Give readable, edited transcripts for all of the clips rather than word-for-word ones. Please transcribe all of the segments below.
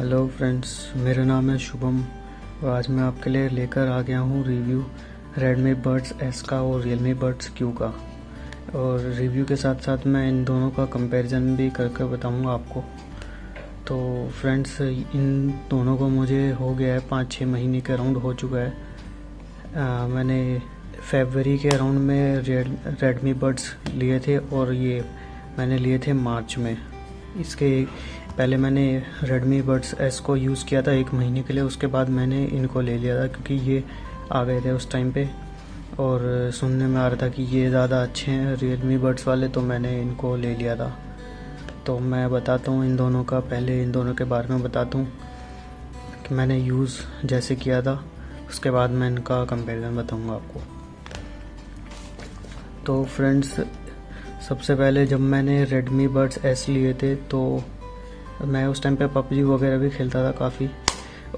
Hello friends, मेरा नाम है शुभम और आज मैं आपके लिए लेकर आ गया हूँ रिव्यू Redmi Buds S का और Realme Buds Q का। और रिव्यू के साथ साथ मैं इन दोनों का कंपैरिजन भी करके बताऊँगा आपको। तो फ्रेंड्स, इन दोनों को मुझे हो गया है 5-6 महीने के अराउंड हो चुका है। मैंने फरवरी के अराउंड में Redmi Buds लिए थे और ये मैंने लिए थे मार्च में। इसके पहले मैंने Redmi Buds S को यूज़ किया था 1 महीने के लिए, उसके बाद मैंने इनको ले लिया था क्योंकि ये आ गए थे उस टाइम पे और सुनने में आ रहा था कि ये ज़्यादा अच्छे हैं Realme Buds वाले, तो मैंने इनको ले लिया था। तो मैं बताता हूँ इन दोनों का, पहले इन दोनों के बारे में बताता हूँ कि मैंने यूज़ जैसे किया था, उसके बाद मैं इनका कंपैरिजन बताऊँगा आपको। तो फ्रेंड्स, सबसे पहले जब मैंने Redmi Buds S लिए थे तो मैं उस टाइम पे PUBG वगैरह भी खेलता था काफ़ी,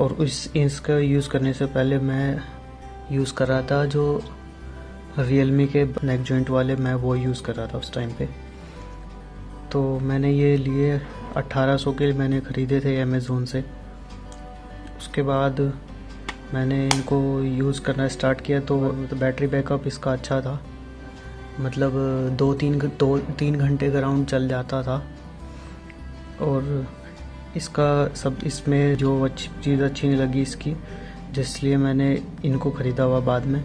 और इसका यूज़ करने से पहले मैं यूज़ कर रहा था जो Realme के नेक जॉइंट वाले, मैं वो यूज़ कर रहा था उस टाइम पे। तो मैंने ये लिए 1800 के मैंने ख़रीदे थे अमेज़ोन से। उसके बाद मैंने इनको यूज़ करना स्टार्ट किया तो बैटरी बैकअप इसका अच्छा था, मतलब 2-3 घंटे का राउंड चल जाता था। और इसका इसमें जो अच्छी चीज़ अच्छी नहीं लगी इसकी, जिसलिए मैंने इनको ख़रीदा हुआ बाद में।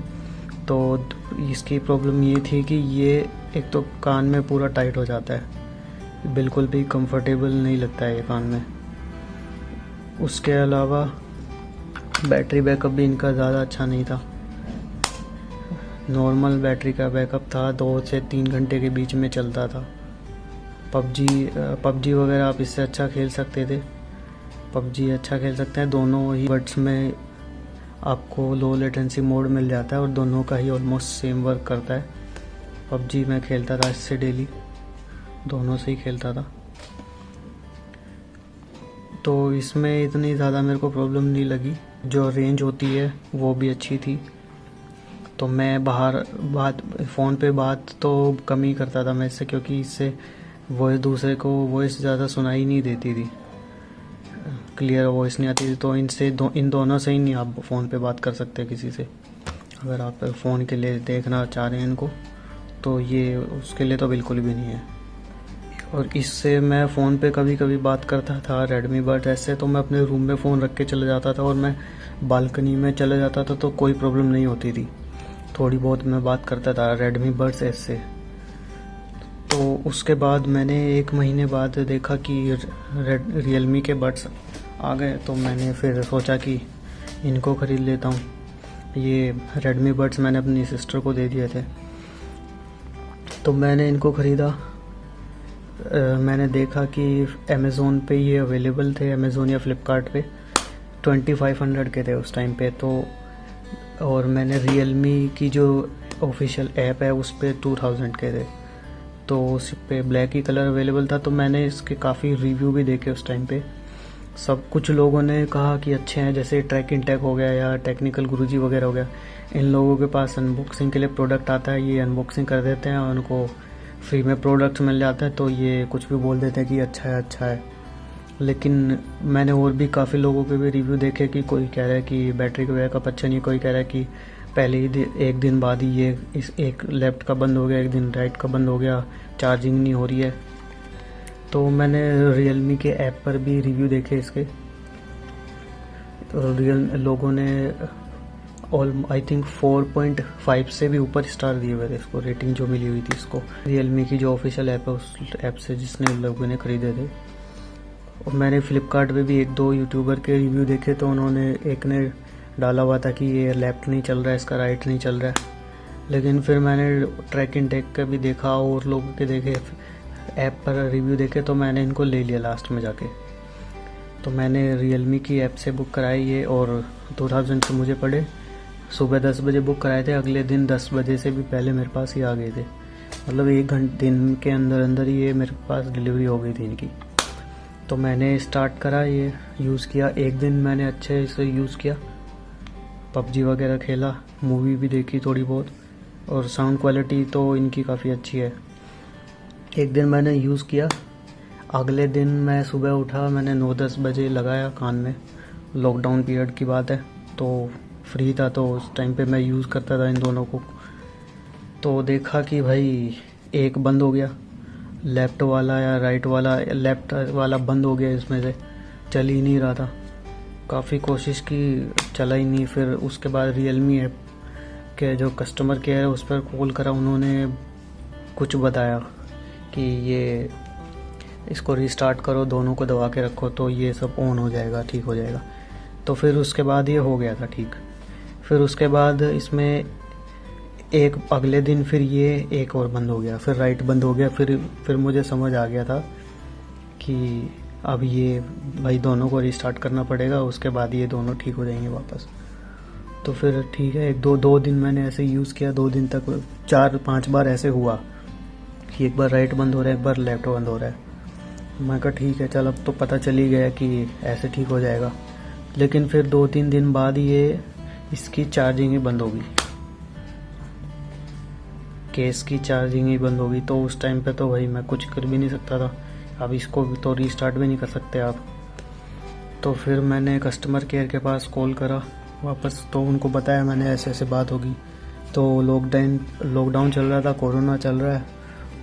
तो इसकी प्रॉब्लम ये थी कि ये एक तो कान में पूरा टाइट हो जाता है, बिल्कुल भी कंफर्टेबल नहीं लगता है ये कान में। उसके अलावा बैटरी बैकअप भी इनका ज़्यादा अच्छा नहीं था, नॉर्मल बैटरी का बैकअप था, 2 से 3 घंटे के बीच में चलता था। पबजी वगैरह आप इससे अच्छा खेल सकते थे, पबजी अच्छा खेल सकते हैं। दोनों ही बड्स में आपको लो लेटेंसी मोड मिल जाता है और दोनों का ही ऑलमोस्ट सेम वर्क करता है। पबजी मैं खेलता था इससे डेली, दोनों से ही खेलता था, तो इसमें इतनी ज़्यादा मेरे को प्रॉब्लम नहीं लगी। जो रेंज होती है वो भी अच्छी थी, तो मैं फ़ोन पे बात तो कम ही करता था मैं इससे, क्योंकि इससे वॉइस दूसरे को वॉइस ज़्यादा सुनाई नहीं देती थी, क्लियर वॉइस नहीं आती थी। तो इन दोनों से ही नहीं आप फ़ोन पे बात कर सकते किसी से। अगर आप फ़ोन के लिए देखना चाह रहे हैं इनको, तो ये उसके लिए तो बिल्कुल भी नहीं है। और इससे मैं फ़ोन पे कभी कभी बात करता था Redmi Buds S से, तो मैं अपने रूम में फ़ोन रख के चले जाता था और मैं बालकनी में चले जाता था तो कोई प्रॉब्लम नहीं होती थी। थोड़ी बहुत मैं बात करता था Redmi Buds S से। तो उसके बाद मैंने 1 महीने बाद देखा कि Realme के बड्स आ गए, तो मैंने फिर सोचा कि इनको ख़रीद लेता हूँ। ये Redmi Buds मैंने अपनी सिस्टर को दे दिए थे, तो मैंने इनको ख़रीदा। मैंने देखा कि अमेज़ोन पे ये अवेलेबल थे, अमेज़ोन या फ्लिपकार्ट पे 2500 के थे उस टाइम पे। तो और मैंने Realme की जो ऑफिशियल ऐप है उस पर 2000 के थे, तो उस पे ब्लैक ही कलर अवेलेबल था। तो मैंने इसके काफ़ी रिव्यू भी देखे उस टाइम पे। कुछ लोगों ने कहा कि अच्छे हैं, जैसे ट्रैक इन टेक हो गया या टेक्निकल गुरुजी वगैरह हो गया। इन लोगों के पास अनबॉक्सिंग के लिए प्रोडक्ट आता है, ये अनबॉक्सिंग कर देते हैं और उनको फ्री में प्रोडक्ट मिल जाता है, तो ये कुछ भी बोल देते हैं कि अच्छा है। लेकिन मैंने और भी काफ़ी लोगों के भी रिव्यू देखे कि कोई कह रहा है कि बैटरी का बैकअप अच्छा नहीं, कोई कह रहा है कि पहले ही 1 दिन बाद ही ये एक लेफ़्ट का बंद हो गया, 1 दिन राइट का बंद हो गया, चार्जिंग नहीं हो रही है। तो मैंने Realme के ऐप पर भी रिव्यू देखे इसके, तो लोगों ने आई थिंक 4.5 से भी ऊपर स्टार दिए हुए थे इसको, रेटिंग जो मिली हुई थी इसको Realme की जो ऑफिशियल ऐप है उस ऐप से, जिसने लोगों ने ख़रीदे थे। और मैंने फ्लिपकार्ट पे भी 1-2 यूट्यूबर के रिव्यू देखे, तो उन्होंने एक ने डाला हुआ था कि ये लेफ़्ट नहीं चल रहा है, इसका राइट नहीं चल रहा है। लेकिन फिर मैंने ट्रैक इन टेक का भी देखा और लोगों के देखे, ऐप पर रिव्यू देखे, तो मैंने इनको ले लिया लास्ट में जाके। तो मैंने Realme की ऐप से बुक कराई ये, और 2000 के मुझे पड़े। सुबह 10 बजे बुक कराए थे, अगले दिन 10 बजे से भी पहले मेरे पास ही आ गए थे, मतलब 1 दिन के अंदर ही ये मेरे पास डिलीवरी हो गई थी इनकी। तो मैंने स्टार्ट करा, ये यूज़ किया। 1 दिन मैंने अच्छे से यूज़ किया, पबजी वगैरह खेला, मूवी भी देखी थोड़ी बहुत, और साउंड क्वालिटी तो इनकी काफ़ी अच्छी है। 1 दिन मैंने यूज़ किया, अगले दिन मैं सुबह उठा, मैंने 9-10 बजे लगाया कान में। लॉकडाउन पीरियड की बात है, तो फ्री था, तो उस टाइम पे मैं यूज़ करता था इन दोनों को। तो देखा कि भाई एक बंद हो गया, लेफ़्ट वाला या राइट वाला, लेफ़्ट वाला बंद हो गया, इसमें से चल ही नहीं रहा था। काफ़ी कोशिश की, चला ही नहीं। फिर उसके बाद रियलमी ऐप के जो कस्टमर केयर है उस पर कॉल करा, उन्होंने कुछ बताया कि ये इसको रिस्टार्ट करो, दोनों को दबा के रखो तो ये सब ऑन हो जाएगा, ठीक हो जाएगा। तो फिर उसके बाद ये हो गया था ठीक। फिर उसके बाद इसमें एक अगले दिन फिर ये एक और बंद हो गया, फिर राइट बंद हो गया। फिर मुझे समझ आ गया था कि अब ये भाई दोनों को रिस्टार्ट करना पड़ेगा, उसके बाद ये दोनों ठीक हो जाएंगे वापस। तो फिर ठीक है, एक दो दिन मैंने ऐसे यूज़ किया। 2 दिन तक 4-5 बार ऐसे हुआ कि एक बार राइट बंद हो रहा है, एक बार लेफ्ट बंद हो रहा है। मैं कहा ठीक है चल, अब तो पता चल ही गया कि ऐसे ठीक हो जाएगा। लेकिन फिर 2-3 दिन बाद ये इसकी चार्जिंग ही बंद हो गई, केस की चार्जिंग ही बंद हो गई। तो उस टाइम पे तो भाई मैं कुछ कर भी नहीं सकता था। अब इसको तो रीस्टार्ट भी नहीं कर सकते आप। तो फिर मैंने कस्टमर केयर के पास कॉल करा वापस, तो उनको बताया मैंने ऐसे ऐसे बात होगी। तो लॉकडाउन चल रहा था, कोरोना चल रहा है,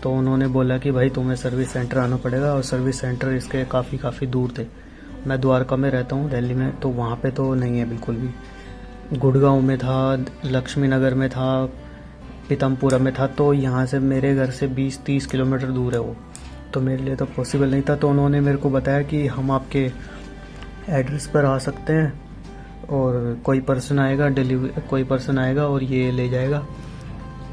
तो उन्होंने बोला कि भाई तुम्हें सर्विस सेंटर आना पड़ेगा। और सर्विस सेंटर इसके काफ़ी दूर थे। मैं द्वारका में रहता हूँ दिल्ली में, तो वहाँ पे तो नहीं है बिल्कुल भी। गुड़गांव में था, लक्ष्मी नगर में था, पीतमपुरा में था। तो यहाँ से मेरे घर से 20-30 किलोमीटर दूर है वो, तो मेरे लिए तो पॉसिबल नहीं था। तो उन्होंने मेरे को बताया कि हम आपके एड्रेस पर आ सकते हैं और कोई पर्सन आएगा और ये ले जाएगा,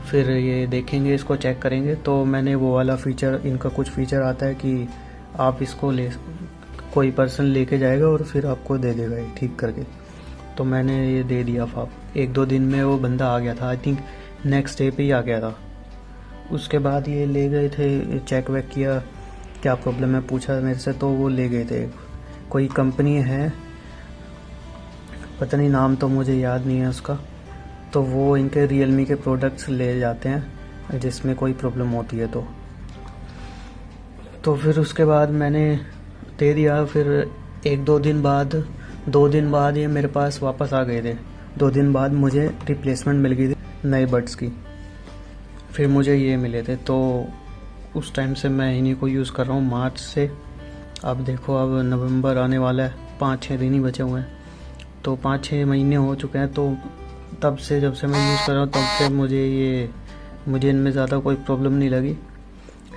फिर ये देखेंगे, इसको चेक करेंगे। तो मैंने वो वाला फ़ीचर, इनका कुछ फ़ीचर आता है कि आप इसको कोई पर्सन लेके जाएगा और फिर आपको दे देगा ये ठीक करके। तो मैंने ये दे दिया फाप। 1-2 दिन में वो बंदा आ गया था, आई थिंक नेक्स्ट डे पे ही आ गया था। उसके बाद ये ले गए थे, चेक वेक किया क्या प्रॉब्लम है, पूछा मेरे से, तो वो ले गए थे। कोई कंपनी है, पता नहीं नाम तो मुझे याद नहीं है उसका। तो वो इनके रियलमी के प्रोडक्ट्स ले जाते हैं जिसमें कोई प्रॉब्लम होती है। तो फिर उसके बाद मैंने दे दिया। फिर 2 दिन बाद ये मेरे पास वापस आ गए थे। 2 दिन बाद मुझे रिप्लेसमेंट मिल गई थी नए बड्स की, फिर मुझे ये मिले थे। तो उस टाइम से मैं इन्हीं को यूज़ कर रहा हूँ, मार्च से। अब देखो, अब नवंबर आने वाला है, 5-6 दिन ही बचे हुए हैं, तो 5-6 महीने हो चुके हैं। तो तब से, जब से मैं यूज़ कर रहा हूँ, तब से मुझे इनमें ज़्यादा कोई प्रॉब्लम नहीं लगी।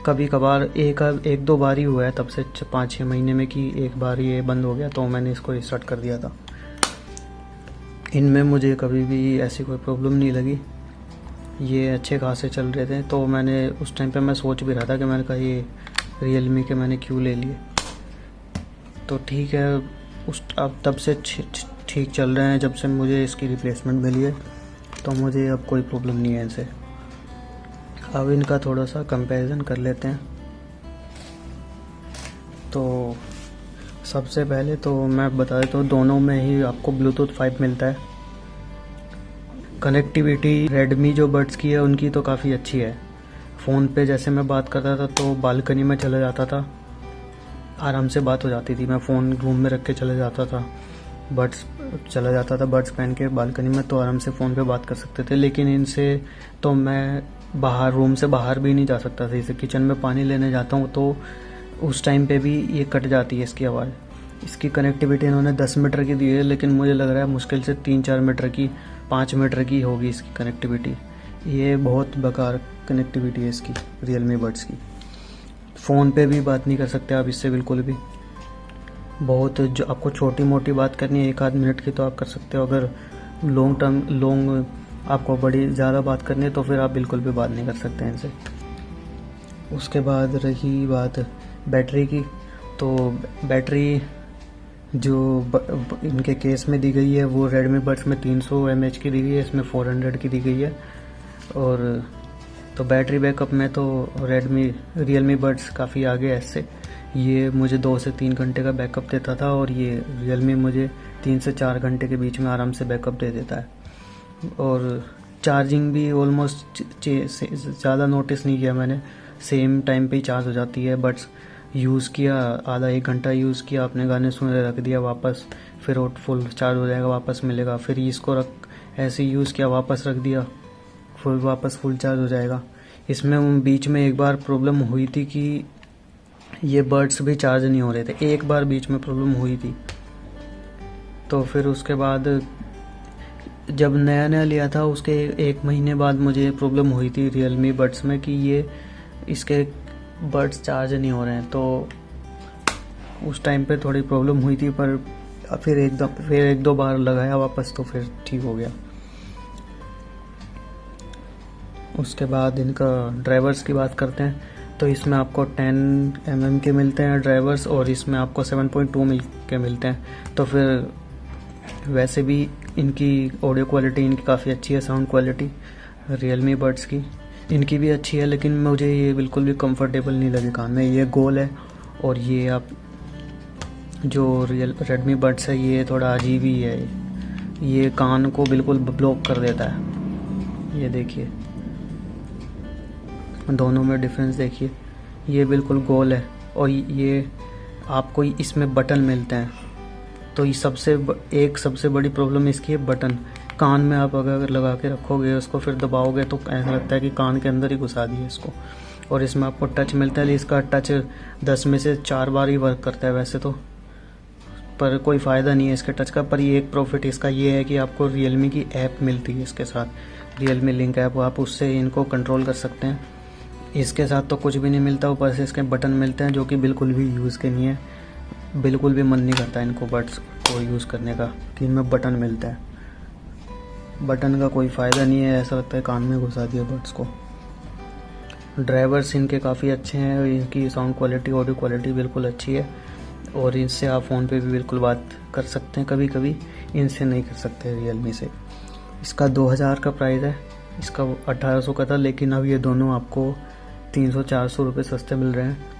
कभी कभार 1-2 बार ही हुआ है तब से 5-6 महीने में कि एक बार ये बंद हो गया, तो मैंने इसको रिस्टार्ट कर दिया था। इनमें मुझे कभी भी ऐसी कोई प्रॉब्लम नहीं लगी, ये अच्छे खासे चल रहे थे। तो मैंने उस टाइम पे मैं सोच भी रहा था कि मैंने कहा ये रियलमी के मैंने क्यों ले लिए। तो ठीक है, अब तब से ठीक चल रहे हैं। जब से मुझे इसकी रिप्लेसमेंट मिली है, तो मुझे अब कोई प्रॉब्लम नहीं है इनसे। अब इनका थोड़ा सा कंपैरिजन कर लेते हैं। तो सबसे पहले तो मैं बता देता हूँ, दोनों में ही आपको ब्लूटूथ 5 मिलता है। कनेक्टिविटी रेडमी जो बड्स की है उनकी तो काफ़ी अच्छी है। फ़ोन पे जैसे मैं बात करता था तो बालकनी में चला जाता था, आराम से बात हो जाती थी। मैं फ़ोन रूम में रख के चला जाता था, बड्स पहन के बालकनी में, तो आराम से फ़ोन पे बात कर सकते थे। लेकिन इनसे तो मैं रूम से बाहर भी नहीं जा सकता था। जैसे किचन में पानी लेने जाता हूँ तो उस टाइम पे भी ये कट जाती है इसकी आवाज़। इसकी कनेक्टिविटी इन्होंने 10 मीटर की दी है, लेकिन मुझे लग रहा है मुश्किल से 3-4 मीटर की, 5 मीटर की होगी इसकी कनेक्टिविटी। ये बहुत बेकार कनेक्टिविटी है इसकी रियलमी बड्स की। फ़ोन पे भी बात नहीं कर सकते आप इससे बिल्कुल भी। बहुत जो आपको छोटी मोटी बात करनी है 1-आध मिनट की तो आप कर सकते हो। अगर लॉन्ग आपको बड़ी ज़्यादा बात करनी है तो फिर आप बिल्कुल भी बात नहीं कर सकते इनसे। उसके बाद रही बात बैटरी की, तो बैटरी जो इनके केस में दी गई है वो रेडमी बड्स में 300 mAh की दी गई है, इसमें 400 की दी गई है। और तो बैटरी बैकअप में तो रियलमी बड्स काफ़ी आगे है इससे। ये मुझे 2 से 3 घंटे का बैकअप देता था और ये रियलमी मुझे 3 से 4 घंटे के बीच में आराम से बैकअप दे देता है। और चार्जिंग भी ऑलमोस्ट ज़्यादा नोटिस नहीं किया मैंने, सेम टाइम पे ही चार्ज हो जाती है। बड्स यूज़ किया, आधा 1 घंटा यूज़ किया, आपने गाने सुने, रख दिया वापस, फिर वो फुल चार्ज हो जाएगा, वापस मिलेगा। फिर इसको ऐसे यूज़ किया, वापस रख दिया, फिर वापस फुल चार्ज हो जाएगा। इसमें बीच में एक बार प्रॉब्लम हुई थी कि ये बड्स भी चार्ज नहीं हो रहे थे, एक बार बीच में प्रॉब्लम हुई थी। तो फिर उसके बाद जब नया नया लिया था उसके 1 महीने बाद मुझे प्रॉब्लम हुई थी रियलमी बड्स में कि ये इसके बड्स चार्ज नहीं हो रहे हैं। तो उस टाइम पे थोड़ी प्रॉब्लम हुई थी, पर फिर 1-2 बार लगाया वापस तो फिर ठीक हो गया। उसके बाद इनका ड्राइवर्स की बात करते हैं तो इसमें आपको 10 mm के मिलते हैं ड्राइवर्स, और इसमें आपको 7.2 के मिलते हैं। तो फिर वैसे भी इनकी ऑडियो क्वालिटी इनकी काफ़ी अच्छी है, साउंड क्वालिटी रियलमी बड्स की इनकी भी अच्छी है, लेकिन मुझे ये बिल्कुल भी कंफर्टेबल नहीं लगे कान में। ये गोल है, और ये आप जो रेडमी बड्स है ये थोड़ा अजीब ही है, ये कान को बिल्कुल ब्लॉक कर देता है। ये देखिए, दोनों में डिफरेंस देखिए, ये बिल्कुल गोल है, और ये आपको इसमें बटन मिलते हैं। तो ये सबसे बड़ी प्रॉब्लम इसकी है बटन। कान में आप अगर लगा के रखोगे उसको, फिर दबाओगे तो ऐसा लगता है कि कान के अंदर ही घुसा दिए इसको। और इसमें आपको टच मिलता है, इसका टच 10 में से 4 बार ही वर्क करता है वैसे तो, पर कोई फ़ायदा नहीं है इसके टच का। पर ये एक प्रॉफिट इसका ये है कि आपको रियलमी की ऐप मिलती है इसके साथ, रियलमी लिंक ऐप, आप उससे इनको कंट्रोल कर सकते हैं। इसके साथ तो कुछ भी नहीं मिलता, ऊपर से इसके बटन मिलते हैं जो कि बिल्कुल भी यूज़ के नहीं है, बिल्कुल भी मन नहीं करता इनको बड्स को यूज़ करने का कि इनमें बटन मिलता है। बटन का कोई फ़ायदा नहीं है, ऐसा लगता है कान में घुसा दिया बड्स को। ड्राइवर्स इनके काफ़ी अच्छे हैं, इनकी साउंड क्वालिटी, ऑडियो क्वालिटी बिल्कुल अच्छी है, और इनसे आप फ़ोन पे भी बिल्कुल बात कर सकते हैं, कभी कभी इनसे नहीं कर सकते रियलमी से। इसका 2000 का प्राइस है, इसका 1800 का था, लेकिन अब ये दोनों आपको 300-400 रुपये सस्ते मिल रहे हैं।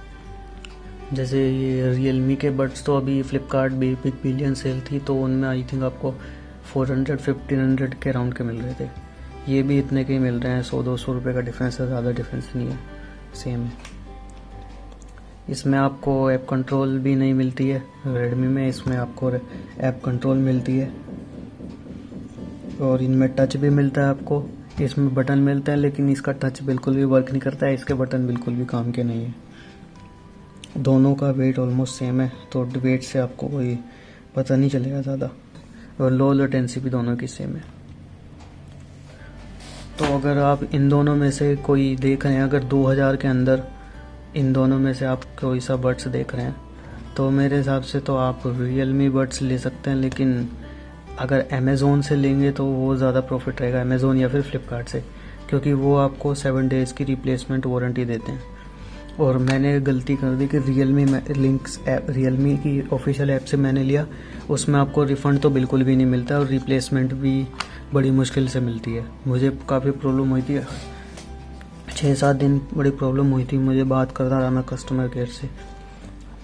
जैसे ये रियलमी के बड्स तो अभी फ्लिपकार्ट बिग बिलियन सेल थी, तो उनमें आई थिंक आपको 400-1500 के राउंड के मिल रहे थे। ये भी इतने के ही मिल रहे हैं, 100-200 रुपये का डिफरेंस है, ज़्यादा डिफरेंस नहीं है, सेम है। इसमें आपको ऐप कंट्रोल भी नहीं मिलती है रेडमी में, इसमें आपको ऐप कंट्रोल मिलती है, और इनमें टच भी मिलता है आपको। इसमें बटन मिलते हैं, लेकिन इसका टच बिल्कुल भी वर्क नहीं करता है, इसके बटन बिल्कुल भी काम के नहीं है। दोनों का वेट ऑलमोस्ट सेम है, तो वेट से आपको कोई पता नहीं चलेगा ज़्यादा, और लो लेटेंसी भी दोनों की सेम है। तो अगर आप इन दोनों में से कोई देख रहे हैं, अगर 2000 के अंदर इन दोनों में से आप कोई सा बड्स देख रहे हैं, तो मेरे हिसाब से तो आप रियलमी बड्स ले सकते हैं। लेकिन अगर अमेज़ोन से लेंगे तो वो ज़्यादा प्रॉफिट रहेगा, अमेज़ोन या फिर फ्लिपकार्ट से, क्योंकि वो आपको 7 डेज़ की रिप्लेसमेंट वारंटी देते हैं। और मैंने गलती कर दी कि रियलमी की ऑफिशियल ऐप से मैंने लिया, उसमें आपको रिफ़ंड तो बिल्कुल भी नहीं मिलता, और रिप्लेसमेंट भी बड़ी मुश्किल से मिलती है। मुझे काफ़ी प्रॉब्लम हुई थी, 6-7 दिन बड़ी प्रॉब्लम हुई थी, मुझे बात करता रहा मैं कस्टमर केयर से।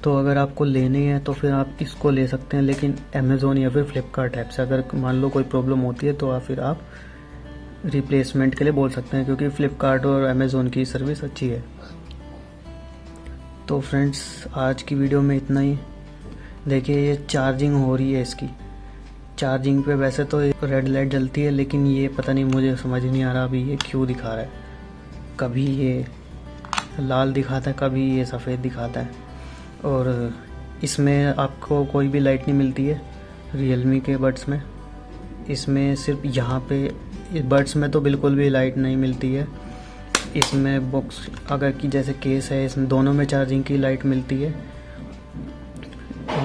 तो अगर आपको लेनी है तो फिर आप इसको ले सकते हैं, लेकिन अमेज़ोन या फिर फ्लिपकार्ट ऐप से अगर मान लो कोई प्रॉब्लम होती है तो फिर आप रिप्लेसमेंट के लिए बोल सकते हैं, क्योंकि फ्लिपकार्ट और अमेज़ोन की सर्विस अच्छी है। तो फ्रेंड्स, आज की वीडियो में इतना ही। देखिए, ये चार्जिंग हो रही है, इसकी चार्जिंग पे वैसे तो रेड लाइट जलती है, लेकिन ये पता नहीं, मुझे समझ नहीं आ रहा अभी ये क्यों दिखा रहा है। कभी ये लाल दिखाता है, कभी ये सफ़ेद दिखाता है, और इसमें आपको कोई भी लाइट नहीं मिलती है रियलमी के बड्स में। इसमें सिर्फ यहाँ पे बड्स में तो बिल्कुल भी लाइट नहीं मिलती है। इसमें बॉक्स अगर की जैसे केस है, इसमें दोनों में चार्जिंग की लाइट मिलती है,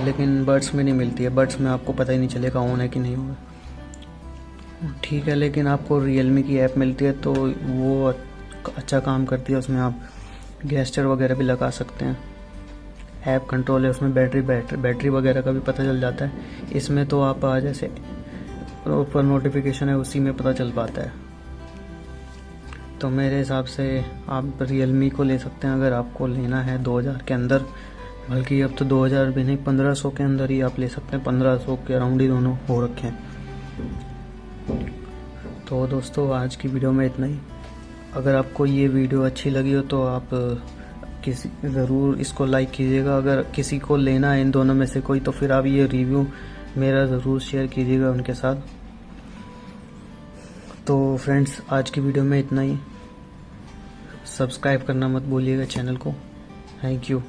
लेकिन बड्स में नहीं मिलती है। बड्स में आपको पता ही नहीं चलेगा ऑन है कि नहीं होगा। ठीक है, लेकिन आपको रियलमी की ऐप मिलती है तो वो अच्छा काम करती है, उसमें आप गेस्चर वगैरह भी लगा सकते हैं। ऐप कंट्रोल है, उसमें बैटरी वगैरह का भी पता चल जाता है। इसमें तो आप जैसे ऊपर नोटिफिकेशन है उसी में पता चल पाता है। तो मेरे हिसाब से आप रियलमी को ले सकते हैं अगर आपको लेना है 2000 के अंदर, बल्कि अब तो 2000 भी नहीं, 1500 के अंदर ही आप ले सकते हैं। 1500 के अराउंड ही दोनों हो रखे हैं। तो दोस्तों, आज की वीडियो में इतना ही। अगर आपको ये वीडियो अच्छी लगी हो तो आप किसी ज़रूर इसको लाइक कीजिएगा। अगर किसी को लेना है इन दोनों में से कोई, तो फिर आप ये रिव्यू मेरा ज़रूर शेयर कीजिएगा उनके साथ। तो फ्रेंड्स, आज की वीडियो में इतना ही। सब्सक्राइब करना मत भूलिएगा चैनल को। Thank you.